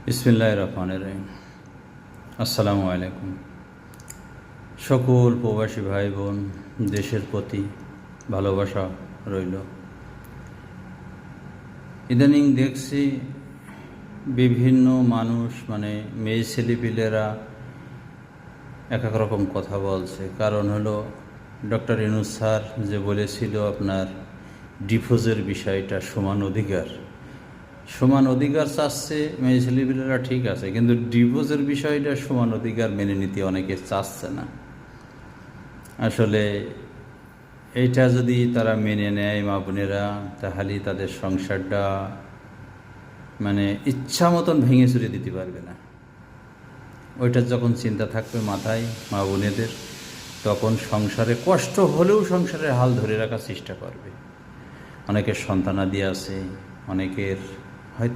বিসমিল্লাহির রহমানির রহিম। আসসালামু আলাইকুম। সকল প্রবাসী ভাই বোন, দেশের প্রতি ভালোবাসা রইল। ইদানিং দেখছি বিভিন্ন মানুষ মেয়ে ছেলেপিলেরা এক এক রকম কথা বলছে। কারণ হলো ডক্টর ইউনূস স্যার যে বলেছিল আপনার ডিভোর্সের বিষয়টা সমান অধিকার চাচ্ছে মেয়ে ছেলেপিলেরা, ঠিক আছে, কিন্তু ডিভোর্সের বিষয়টা সমান অধিকার মেনে নিতে অনেকে চাচ্ছে না। আসলে এইটা যদি তারা মেনে নেয় মা বোনেরা, তাহলে তাদের সংসারটা ইচ্ছা মতন ভেঙে চুরে দিতে পারবে না। ওইটার যখন চিন্তা থাকবে মাথায় মা বোনেদের, তখন সংসারে কষ্ট হলেও সংসারের হাল ধরে রাখার চেষ্টা করবে। অনেকের সন্তানাদি আছে, অনেকের হয়তো